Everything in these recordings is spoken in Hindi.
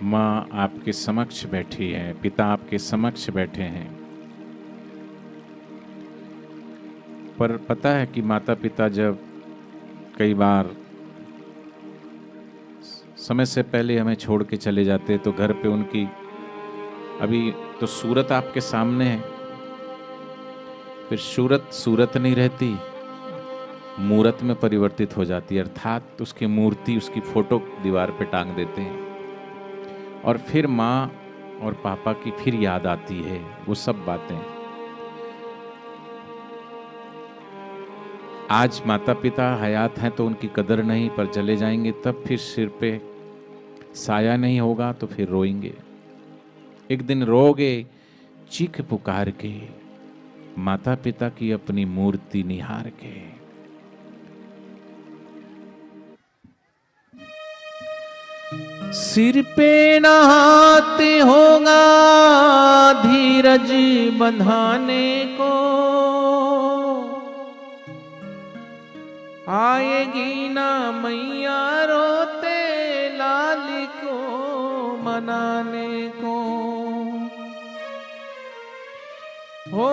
माँ आपके समक्ष बैठी है, पिता आपके समक्ष बैठे हैं, पर पता है कि माता पिता जब कई बार समय से पहले हमें छोड़ के चले जाते तो घर पे उनकी अभी तो सूरत आपके सामने है, फिर सूरत नहीं रहती, मूरत में परिवर्तित हो जाती है, अर्थात उसकी मूर्ति, उसकी फोटो दीवार पे टांग देते हैं और फिर माँ और पापा की फिर याद आती है वो सब बातें। आज माता पिता हयात हैं तो उनकी कदर नहीं, पर चले जाएंगे तब फिर सिर पे साया नहीं होगा तो फिर रोएंगे। एक दिन रोगे चीख पुकार के, माता पिता की अपनी मूर्ति निहार के। सिर पे नहाते होगा धीरज बंधाने को, आएगी ना मैया रोते लाल को मनाने को। हो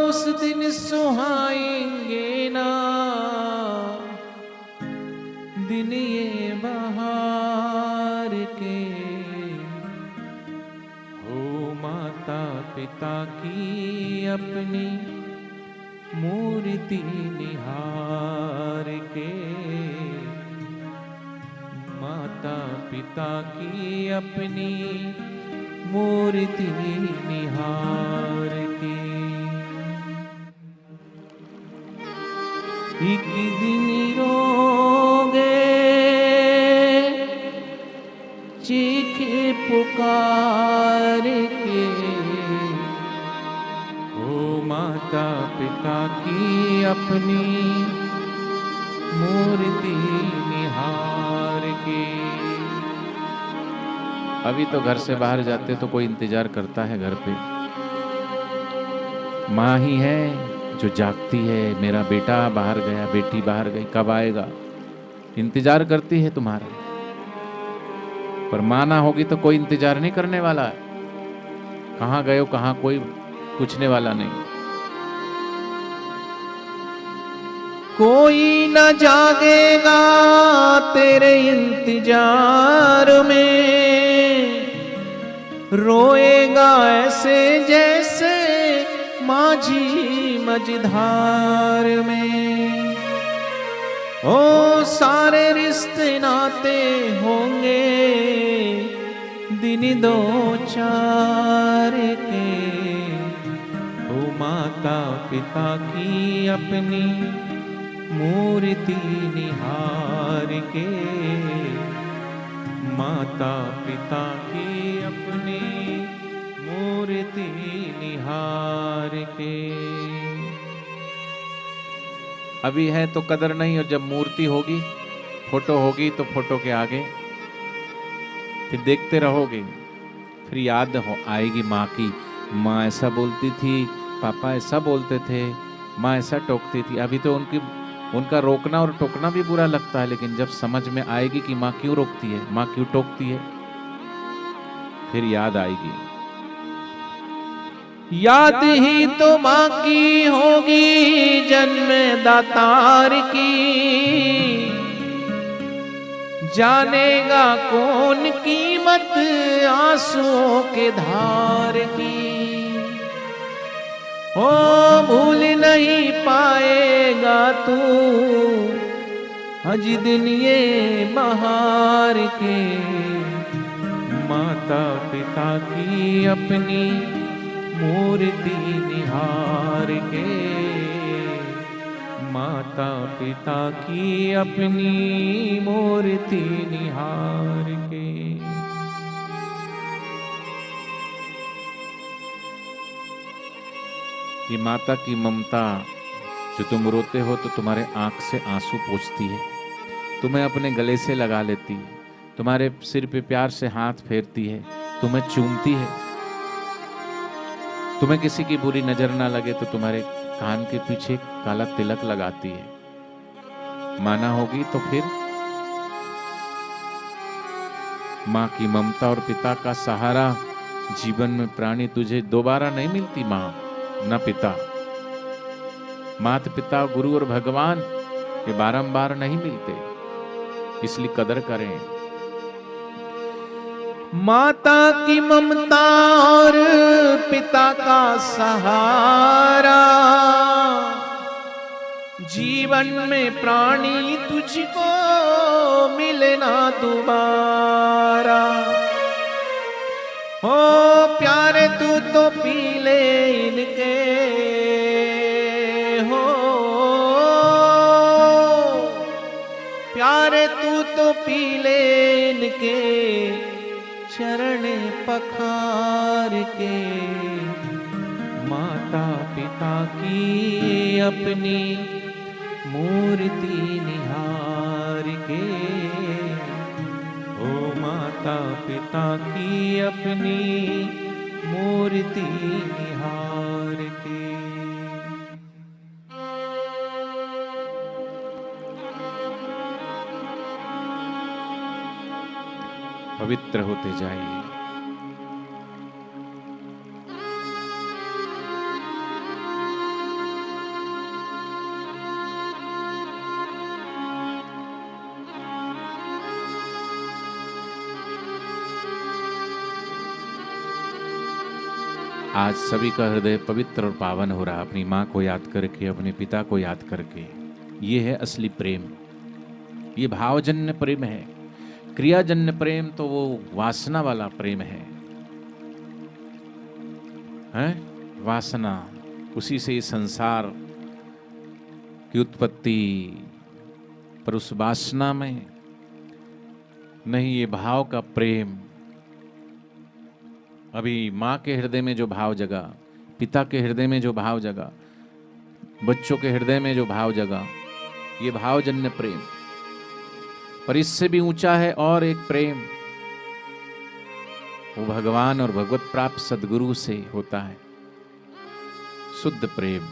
उस दिन सुहाएंगे ना दिन ये बहार के, हो माता पिता की अपनी मूर्ति निहार के, माता पिता की अपनी मूर्ति निहार के। एक दिन रोगे चीखे पुकार के, ओ माता पिता की अपनी मूर्ति निहार के। अभी तो घर से बाहर जाते तो कोई इंतजार करता है घर पे, माँ ही है जो जागती है, मेरा बेटा बाहर गया, बेटी बाहर गई, कब आएगा, इंतजार करती है तुम्हारा। पर माँ ना होगी तो कोई इंतजार नहीं करने वाला है, कहाँ गए हो कहाँ, कोई पूछने वाला नहीं। कोई न जागेगा तेरे इंतजार में, रोएगा ऐसे जैसे माझी मझधार में। ओ सारे रिश्ते नाते होंगे दिन दो चार के, ओ माता पिता की अपनी मूर्ति निहार के, माता पिता की अपनी मूर्ति निहार के। अभी है तो कदर नहीं, और जब मूर्ति होगी, फोटो होगी तो फोटो के आगे फिर देखते रहोगे, फिर याद हो आएगी माँ की, माँ ऐसा बोलती थी, पापा ऐसा बोलते थे, माँ ऐसा टोकती थी। अभी तो उनका रोकना और टोकना भी बुरा लगता है, लेकिन जब समझ में आएगी कि माँ क्यों रोकती है, माँ क्यों टोकती है, फिर याद आएगी। याद ही तो माँ की होगी जन्मदातार की, जानेगा कौन कीमत आंसुओं के धार की। ओ भूल नहीं पाएगा तू हज दिन ये बहार के, माता पिता की अपनी मूर्ति निहार के, माता पिता की अपनी मूर्ति निहार के। ये माता की ममता, जो तुम रोते हो तो तुम्हारे आंख से आंसू पोंछती है, तुम्हें अपने गले से लगा लेती है, तुम्हारे सिर पे प्यार से हाथ फेरती है, तुम्हें चूमती है, तुम्हें किसी की बुरी नजर ना लगे तो तुम्हारे कान के पीछे काला तिलक लगाती है। माना होगी तो फिर माँ की ममता और पिता का सहारा जीवन में प्राणी तुझे दोबारा नहीं मिलती। माँ न पिता, माता पिता गुरु और भगवान ये बारंबार नहीं मिलते, इसलिए कदर करें। माता की ममता और पिता का सहारा जीवन में प्राणी तुझको मिले ना दोबारा। हो प्यारे तू तो पी ले इनके, हो प्यारे तू तो पी ले इनके चरण पखार के। माता पिता की अपनी मूर्ति निहार के, ओ माता पिता की अपनी मूर्ति निहार के। पवित्र होते जाइए। आज सभी का हृदय पवित्र और पावन हो रहा, अपनी माँ को याद करके, अपने पिता को याद करके। ये है असली प्रेम, ये भावजन्य प्रेम है। क्रियाजन्य प्रेम तो वो वासना वाला प्रेम है, हैं? वासना, उसी से संसार की उत्पत्ति, पर उस वासना में नहीं, ये भाव का प्रेम। अभी माँ के हृदय में जो भाव जगा, पिता के हृदय में जो भाव जगा, बच्चों के हृदय में जो भाव जगा, ये भावजन्य प्रेम। पर इससे भी ऊंचा है और एक प्रेम, वो भगवान और भगवत प्राप्त सद्गुरु से होता है, शुद्ध प्रेम।